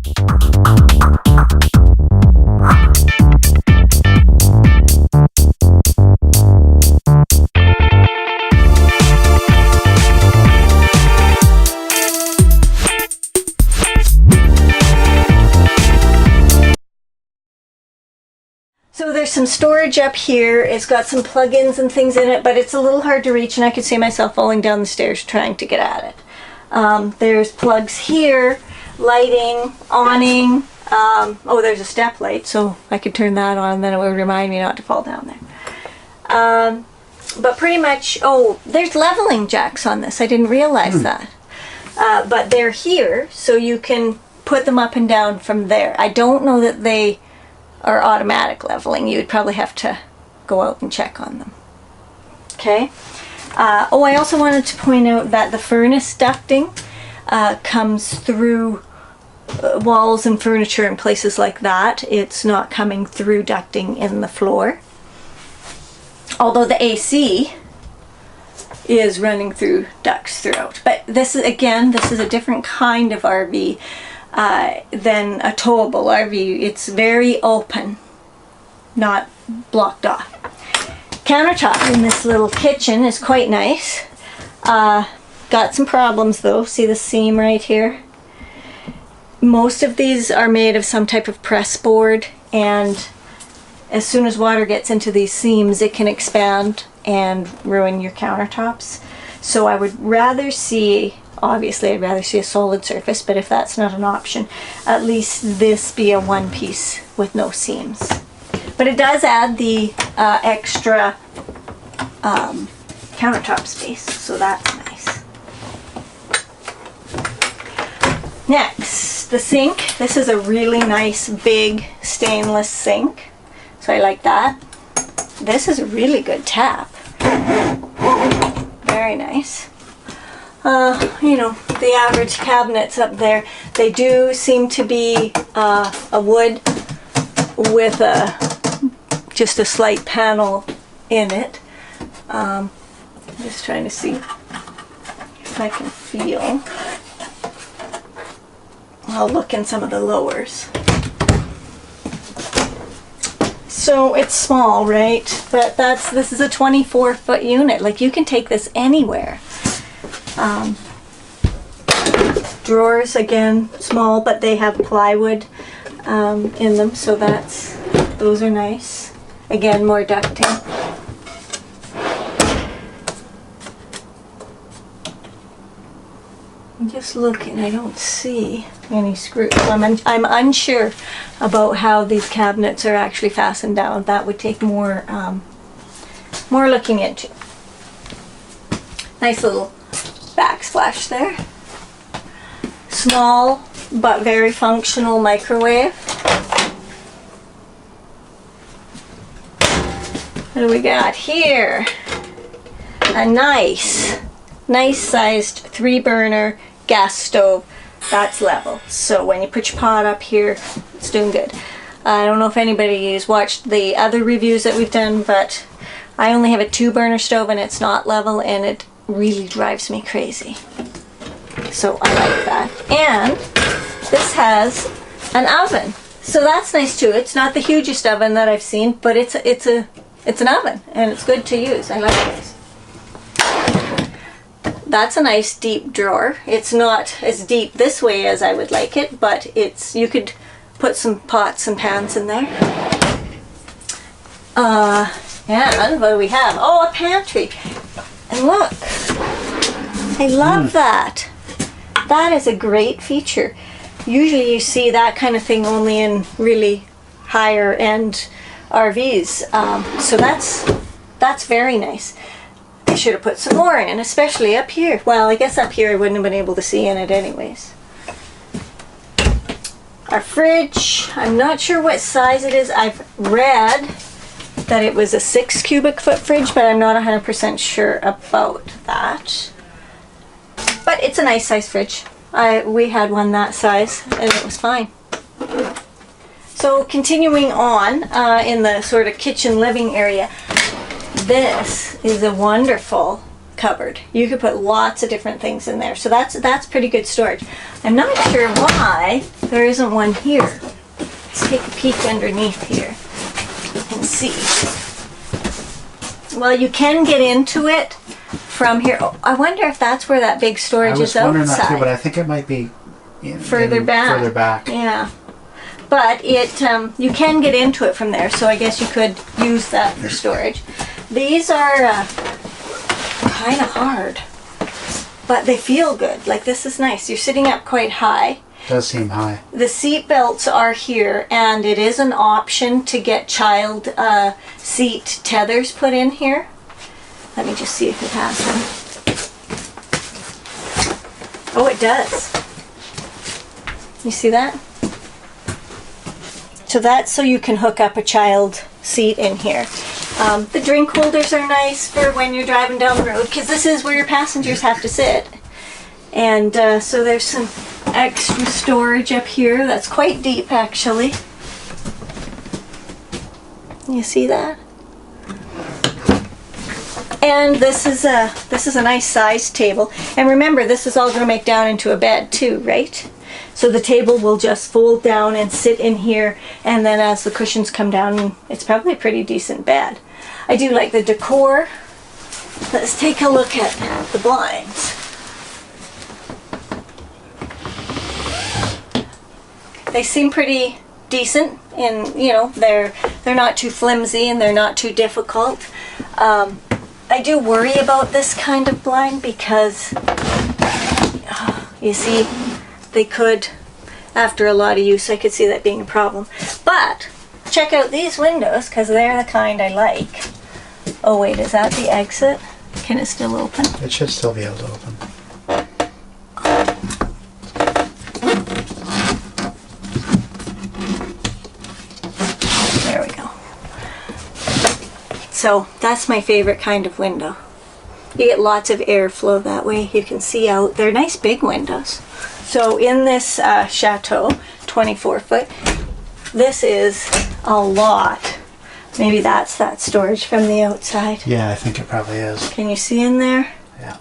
So there's some storage up here. It's got some plugins and things in it, but it's a little hard to reach, and I could see myself falling down the stairs trying to get at it. There's plugs here, lighting, awning. Oh, there's a step light, so I could turn that on, and then it would remind me not to fall down there. But pretty much, oh, there's leveling jacks on this. I didn't realize that. But they're here, so you can put them up and down from there. I don't know that they are automatic leveling. You would probably have to go out and check on them. Okay. Oh, I also wanted to point out that the furnace ducting comes through walls and furniture and places like that. It's not coming through ducting in the floor. Although the AC is running through ducts throughout. But this is, again, this is a different kind of RV than a towable RV. It's very open, not blocked off. Countertop in this little kitchen is quite nice. Got some problems though. See the seam right here? Most of these are made of some type of press board, and as soon as water gets into these seams, it can expand and ruin your countertops. So I would rather see, obviously I'd rather see a solid surface, but if that's not an option, at least this be a one piece with no seams. But it does add the extra countertop space, so that's nice. Next, the sink. This is a really nice big stainless sink, so I like that. This is a really good tap. Very nice. You know, the average cabinets up there, they do seem to be a wood with just a slight panel in it. I'm just trying to see if I can feel. I'll look in some of the lowers. So it's small, right? But this is a 24-foot unit. Like, you can take this anywhere. Drawers, again, small, but they have plywood in them, so those are nice. Again, more ducting. I'm just looking, I don't see any screws. I'm unsure about how these cabinets are actually fastened down. That would take more looking into. Nice little backsplash there. Small but very functional microwave. What do we got here? A nice sized 3-burner gas stove. That's level. So when you put your pot up here, it's doing good. I don't know if anybody has watched the other reviews that we've done, but I only have a 2-burner stove and it's not level, and it really drives me crazy. So I like that. And this has an oven, so that's nice too. It's not the hugest oven that I've seen, but it's an oven, and it's good to use. I like this. That's a nice deep drawer. It's not as deep this way as I would like it, but you could put some pots and pans in there. And what do we have? Oh, a pantry. And look, I love that. That is a great feature. Usually you see that kind of thing only in really higher end RVs. So that's very nice. I should have put some more in, especially up here. Well, I guess up here I wouldn't have been able to see in it anyways. Our fridge, I'm not sure what size it is. I've read that it was a 6 cubic foot fridge, but I'm not 100% sure about that. But it's a nice size fridge. We had one that size and it was fine. So continuing on in the sort of kitchen living area, this is a wonderful cupboard. You could put lots of different things in there. So that's pretty good storage. I'm not sure why there isn't one here. Let's take a peek underneath here and see. Well, you can get into it from here. Oh, I wonder if that's where that big storage is outside. I was wondering that too, but I think it might be further back. Further back. Yeah. But it you can get into it from there, so I guess you could use that for storage. These are kind of hard, but they feel good. Like, this is nice. You're sitting up quite high. Does seem high. The seat belts are here, and it is an option to get child seat tethers put in here. Let me just see if it has them. Oh, it does. You see that? So that's so you can hook up a child seat in here. The drink holders are nice for when you're driving down the road, because this is where your passengers have to sit. And so there's some extra storage up here that's quite deep, actually. You see that? And this is a nice sized table. And remember, this is all going to make down into a bed too, right? So the table will just fold down and sit in here, and then as the cushions come down, it's probably a pretty decent bed. I do like the decor. Let's take a look at the blinds. They seem pretty decent, and you know, they're not too flimsy and they're not too difficult. I do worry about this kind of blind because you see, they could, after a lot of use, I could see that being a problem. But check out these windows, because they're the kind I like. Oh wait, is that the exit? Can it still open? It should still be able to open. There we go. So that's my favorite kind of window. You get lots of airflow that way. You can see out. They're nice big windows. So in this Chateau 24-foot, this is a lot. Maybe that's that storage from the outside. Yeah, I think it probably is. Can you see in there? Yeah.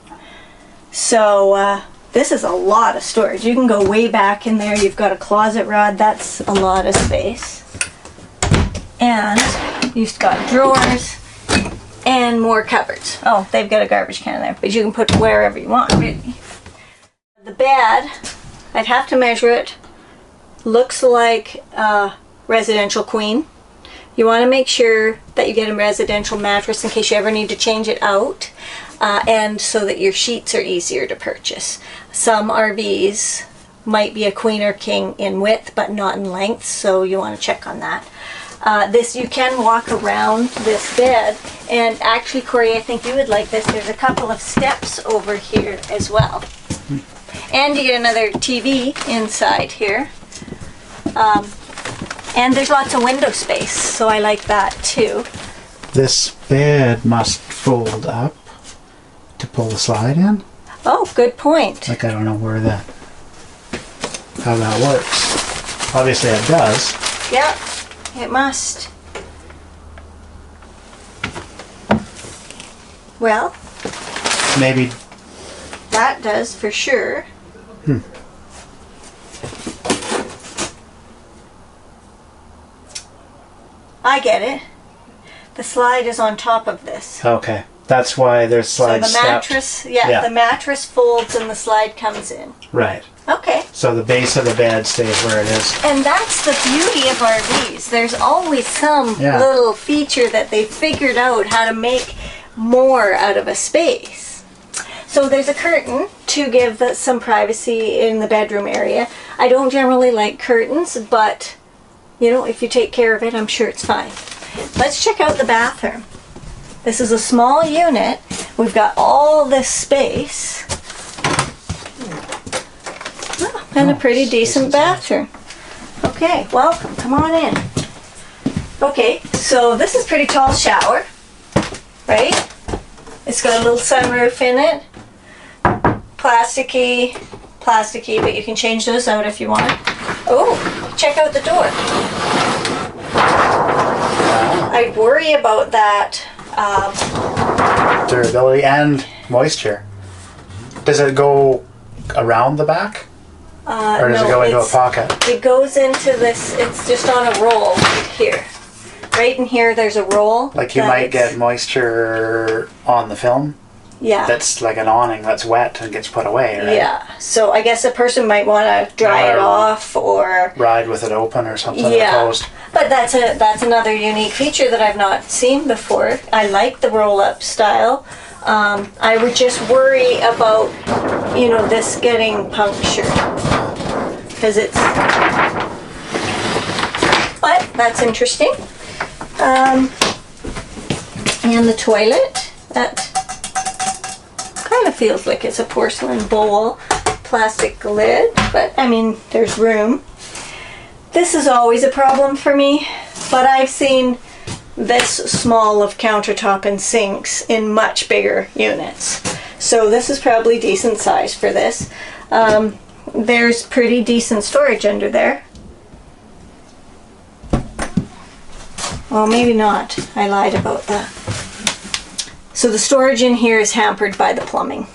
So this is a lot of storage. You can go way back in there. You've got a closet rod. That's a lot of space. And you've got drawers and more cupboards. Oh, they've got a garbage can in there, but you can put wherever you want, really. The bed, I'd have to measure it. Looks like a residential queen. You want to make sure that you get a residential mattress in case you ever need to change it out, and so that your sheets are easier to purchase. Some RVs might be a queen or king in width, but not in length, so you want to check on that. This, you can walk around this bed, and actually, Corey, I think you would like this. There's a couple of steps over here as well. And you get another TV inside here. And there's lots of window space, so I like that too. This bed must fold up to pull the slide in. Oh, good point. Like, I don't know how that works. Obviously it does. Yep, it must. Well, maybe that does for sure. I get it. The slide is on top of this. Okay, that's why there's slide steps. So the mattress, yeah, the mattress folds and the slide comes in. Right. Okay. So the base of the bed stays where it is. And that's the beauty of RVs. There's always some little feature that they figured out how to make more out of a space. So there's a curtain to give some privacy in the bedroom area. I don't generally like curtains, but you know, if you take care of it, I'm sure it's fine. Let's check out the bathroom. This is a small unit. We've got all this space. Oh, and a pretty decent bathroom. Okay, welcome. Come on in. Okay, so this is a pretty tall shower, right? It's got a little sunroof in it. Plasticky, but you can change those out if you want. Oh, check out the door. I'd worry about that Durability and moisture. Does it go around the back? Or does it go into a pocket? It goes into this, it's just on a roll right here. Right in here there's a roll. Like you might get moisture on the film? Yeah. That's like an awning that's wet and gets put away, right? Yeah. So I guess a person might want to dry it off or ride with it open or something. Yeah. Closed. But that's another unique feature that I've not seen before. I like the roll-up style. I would just worry about, you know, this getting punctured because it's. But that's interesting. And the toilet, that kind of feels like it's a porcelain bowl, plastic lid, but I mean, there's room. This is always a problem for me, but I've seen this small of countertop and sinks in much bigger units. So this is probably decent size for this. There's pretty decent storage under there. Well, maybe not. I lied about that. So the storage in here is hampered by the plumbing.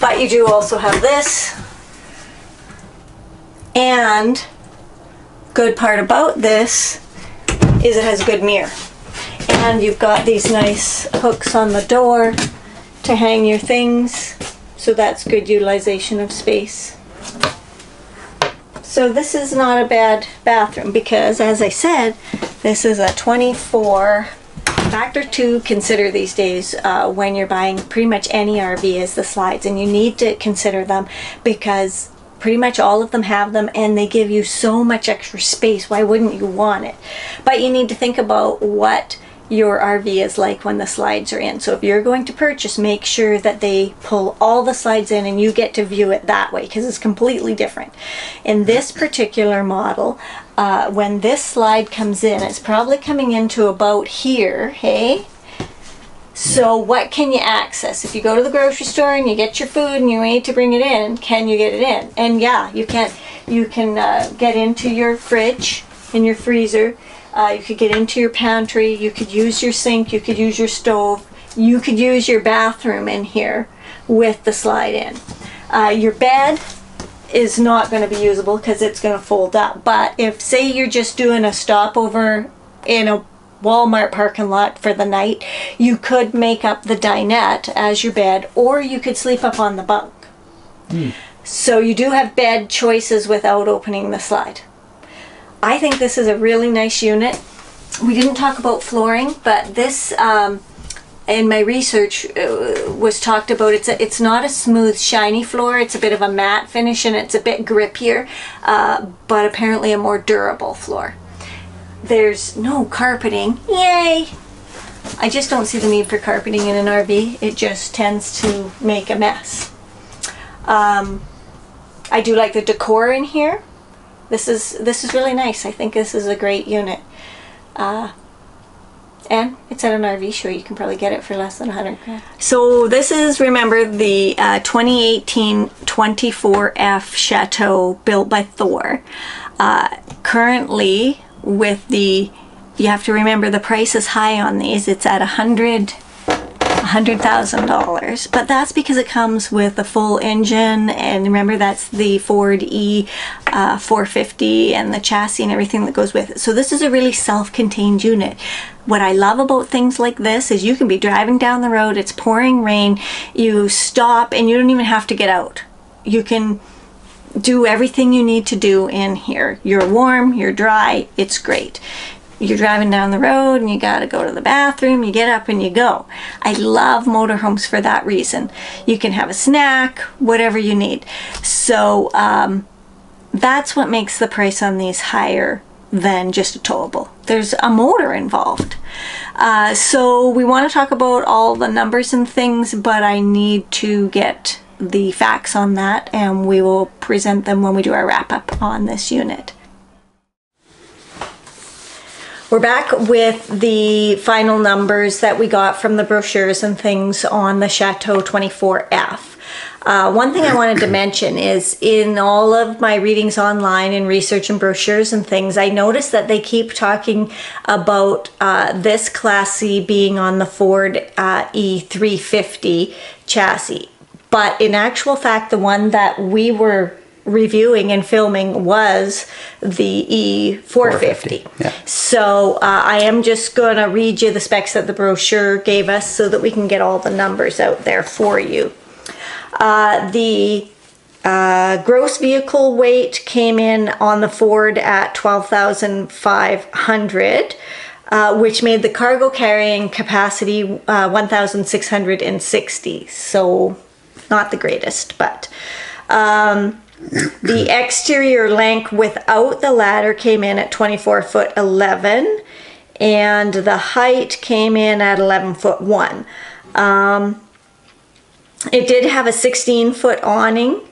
But you do also have this. And good part about this is it has a good mirror. And you've got these nice hooks on the door to hang your things. So that's good utilization of space. So this is not a bad bathroom because, as I said, this is a 24. Factor to consider these days when you're buying pretty much any RV is the slides, and you need to consider them because pretty much all of them have them and they give you so much extra space. Why wouldn't you want it? But you need to think about what your RV is like when the slides are in. So if you're going to purchase, make sure that they pull all the slides in and you get to view it that way because it's completely different. In this particular model, when this slide comes in, it's probably coming into about here, hey? So what can you access? If you go to the grocery store and you get your food and you need to bring it in, can you get it in? And yeah, you can get into your fridge and your freezer. You could get into your pantry, you could use your sink, you could use your stove, you could use your bathroom in here with the slide in. Your bed is not going to be usable because it's going to fold up. But if, say, you're just doing a stopover in a Walmart parking lot for the night, you could make up the dinette as your bed, or you could sleep up on the bunk. So you do have bed choices without opening the slide. I think this is a really nice unit. We didn't talk about flooring, but this, in my research, was talked about. It's not a smooth, shiny floor. It's a bit of a matte finish, and it's a bit grippier, but apparently a more durable floor. There's no carpeting. Yay! I just don't see the need for carpeting in an RV. It just tends to make a mess. I do like the decor in here. This is really nice. I think this is a great unit. And it's at an RV show. You can probably get it for less than 100 grand. So this is, remember, the 2018 24F Chateau built by Thor. Currently, with the, you have to remember the price is high on these. It's at $100,000, but that's because it comes with a full engine, and remember that's the Ford E 450 and the chassis and everything that goes with it. So this is a really self-contained unit. What I love about things like this is you can be driving down the road, it's pouring rain, you stop and you don't even have to get out. You can do everything you need to do in here. You're warm, you're dry, it's great. You're driving down the road and you gotta go to the bathroom, you get up and you go. I love motorhomes for that reason. You can have a snack, whatever you need. So that's what makes the price on these higher than just a towable. There's a motor involved. So we want to talk about all the numbers and things, but I need to get the facts on that, and we will present them when we do our wrap-up on this unit. We're back with the final numbers that we got from the brochures and things on the Chateau 24F. One thing I wanted to mention is in all of my readings online and research and brochures and things, I noticed that they keep talking about this Class C being on the Ford E350 chassis. But in actual fact, the one that we were reviewing and filming was the E450. Yeah. So I am just going to read you the specs that the brochure gave us so that we can get all the numbers out there for you. The gross vehicle weight came in on the Ford at 12,500, which made the cargo carrying capacity 1,660. So not the greatest, but the exterior length without the ladder came in at 24 foot 11, and the height came in at 11 foot 1. It did have a 16 foot awning,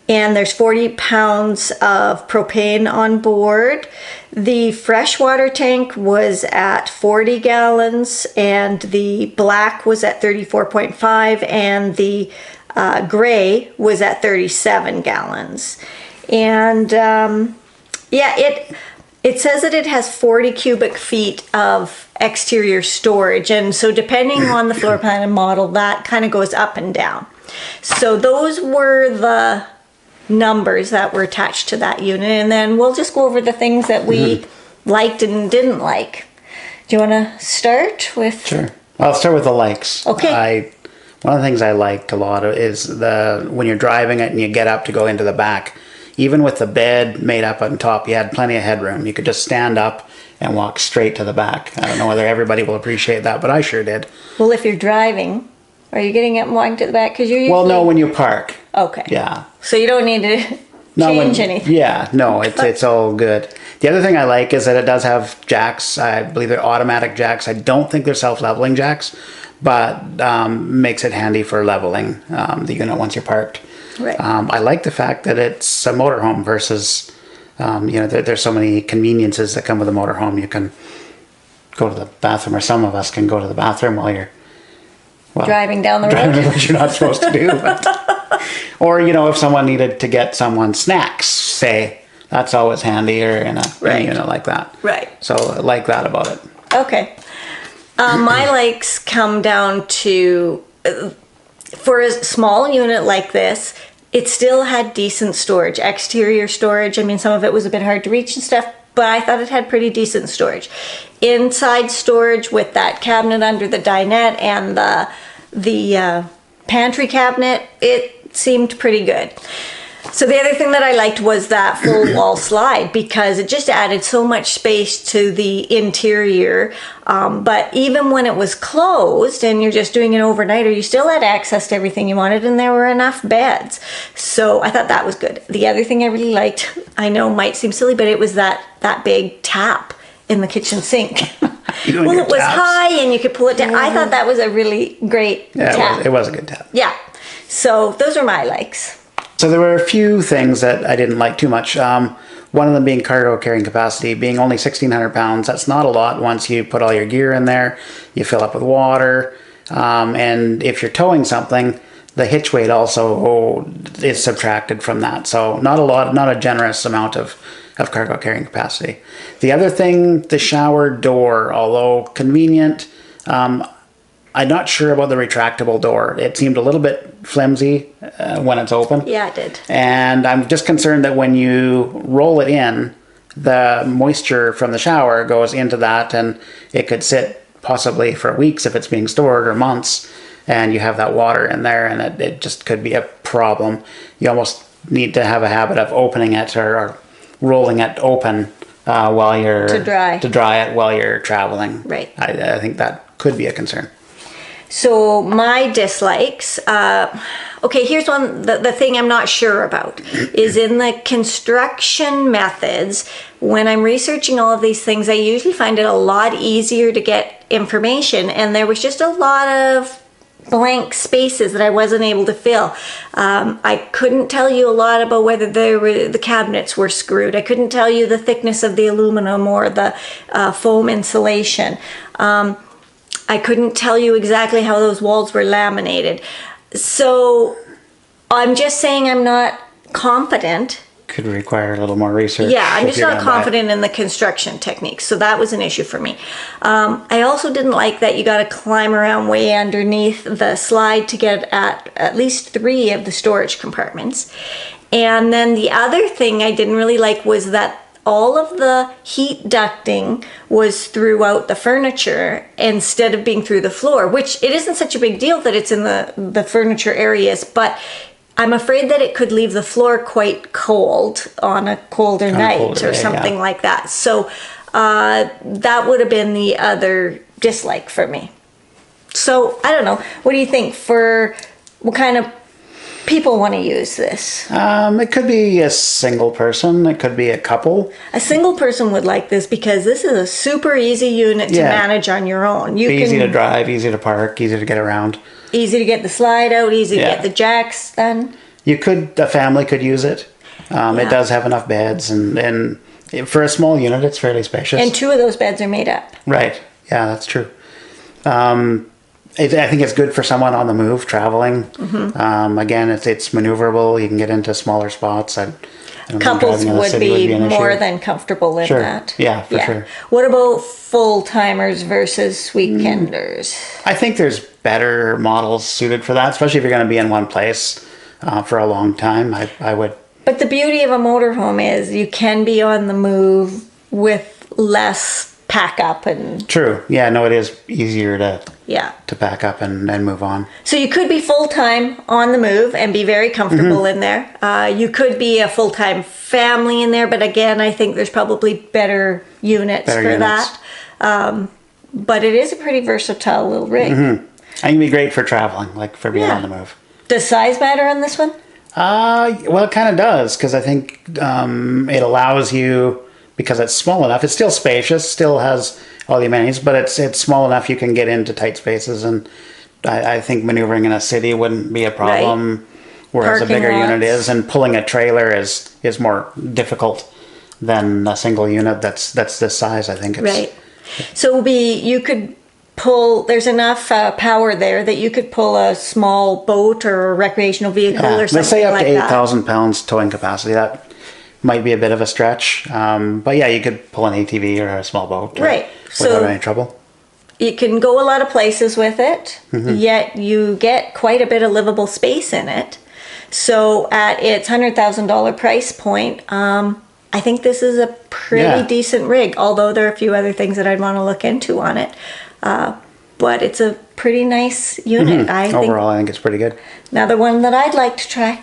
and there's 40 pounds of propane on board. The freshwater tank was at 40 gallons, and the black was at 34.5, and the gray was at 37 gallons. And yeah, it says that it has 40 cubic feet of exterior storage, and so depending on the floor plan and model, that kind of goes up and down. So those were the numbers that were attached to that unit, and then we'll just go over the things that we liked and didn't like. Do you want to start with? Sure. I'll start with the likes. Okay. One of the things I liked a lot is when you're driving it and you get up to go into the back, even with the bed made up on top, you had plenty of headroom. You could just stand up and walk straight to the back. I don't know whether everybody will appreciate that, but I sure did. Well, if you're driving, are you getting up and walking to the back? Because you're usually... Well, no, when you park. Okay. Yeah. So you don't need to change anything. Yeah, no, it's all good. The other thing I like is that it does have jacks. I believe they're automatic jacks. I don't think they're self-leveling jacks, but makes it handy for leveling the unit once you're parked. Right. I like the fact that it's a motorhome versus, there's so many conveniences that come with a motorhome. You can go to the bathroom, or some of us can go to the bathroom while you're driving down the road. Which you're not supposed to do. But, or, if someone needed to get someone snacks, say, that's always handier in a unit like that. Right. So I like that about it. Okay. My likes come down to, for a small unit like this, it still had decent storage, exterior storage. I mean, some of it was a bit hard to reach and stuff, but I thought it had pretty decent storage. Inside storage with that cabinet under the dinette and the pantry cabinet, it seemed pretty good. So the other thing that I liked was that full wall slide, because it just added so much space to the interior. But even when it was closed and you're just doing an overnighter, you still had access to everything you wanted, and there were enough beds. So I thought that was good. The other thing I really liked, I know might seem silly, but it was that big tap in the kitchen sink. Well, it was high and you could pull it down. I thought that was a really great tap. It was a good tap. Yeah. So those are my likes. So there were a few things that I didn't like too much. One of them being cargo carrying capacity, being only 1,600 pounds. That's not a lot once you put all your gear in there. You fill up with water. And if you're towing something, the hitch weight also is subtracted from that. So not a lot, not a generous amount of cargo carrying capacity. The other thing, the shower door, although convenient, I'm not sure about the retractable door. It seemed a little bit flimsy when it's open. Yeah, it did. And I'm just concerned that when you roll it in, the moisture from the shower goes into that, and it could sit possibly for weeks if it's being stored, or months, and you have that water in there, and it just could be a problem. You almost need to have a habit of opening it or rolling it open while you're... To dry it while you're traveling. Right. I think that could be a concern. So my dislikes, okay, here's one, the thing I'm not sure about is in the construction methods. When I'm researching all of these things, I usually find it a lot easier to get information, and there was just a lot of blank spaces that I wasn't able to fill. I couldn't tell you a lot about whether the cabinets were screwed. I couldn't tell you the thickness of the aluminum or the foam insulation. I couldn't tell you exactly how those walls were laminated. So I'm just saying I'm not confident. Could require a little more research. Yeah, I'm if just you're not gonna buy it. confident in the construction techniques. So that was an issue for me. I also didn't like that you got to climb around way underneath the slide to get at least 3 of the storage compartments. And then the other thing I didn't really like was that all of the heat ducting was throughout the furniture instead of being through the floor, which it isn't such a big deal that it's in the furniture areas, but I'm afraid that it could leave the floor quite cold on a colder night or something like that. So that would have been the other dislike for me. So I don't know. What do you think? For what kind of people want to use this? It could be a single person. It could be a couple. A single person would like this because this is a super easy unit to manage on your own. Easy to drive, easy to park, easy to get around. Easy to get the slide out, easy to get the jacks done. A family could use it. It does have enough beds, and for a small unit, it's fairly spacious. And 2 of those beds are made up. Right. Yeah, that's true. I think it's good for someone on the move, traveling. Mm-hmm. Again, it's maneuverable. You can get into smaller spots. Couples would be more than comfortable in that. Yeah, for sure. What about full-timers versus weekenders? I think there's better models suited for that, especially if you're going to be in one place for a long time. I would. But the beauty of a motorhome is you can be on the move with less pack up and... True. Yeah, no, it is easier to pack up and move on. So you could be full-time on the move and be very comfortable in there. You could be a full-time family in there, but again, I think there's probably better units that. But it is a pretty versatile little rig. Mm-hmm. I think it'd be great for traveling, like for being on the move. Does size matter on this one? Well, it kind of does, because I think it allows you, because it's small enough, it's still spacious, still has all the amenities, but it's small enough you can get into tight spaces, and I think maneuvering in a city wouldn't be a problem, whereas Parking a bigger lots. unit is, and pulling a trailer is more difficult than a single unit that's this size, I think. Right. So you could pull, there's enough power there that you could pull a small boat or a recreational vehicle or something like that. Let's say up to 8,000 pounds towing capacity. That might be a bit of a stretch. But yeah, you could pull an ATV or a small boat without any trouble. You can go a lot of places with it, yet you get quite a bit of livable space in it. So at its $100,000 price point, I think this is a pretty decent rig, although there are a few other things that I'd want to look into on it. But it's a pretty nice unit. Overall, I think it's pretty good. Another one that I'd like to try.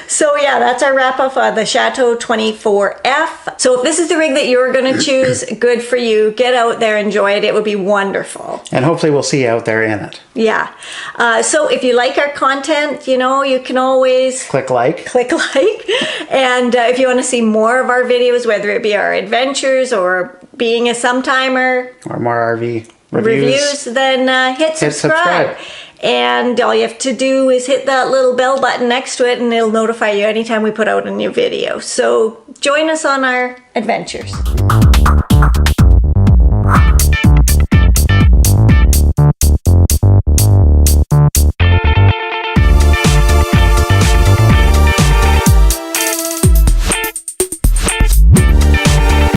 So yeah, that's our wrap up of the Chateau 24F. So if this is the rig that you're going to choose, good for you. Get out there, enjoy it. It would be wonderful. And hopefully we'll see you out there in it. Yeah. So if you like our content, you can always click like. And if you want to see more of our videos, whether it be our adventures or being a sometimer or more RV reviews, then hit subscribe. And all you have to do is hit that little bell button next to it and it'll notify you anytime we put out a new video. So join us on our adventures.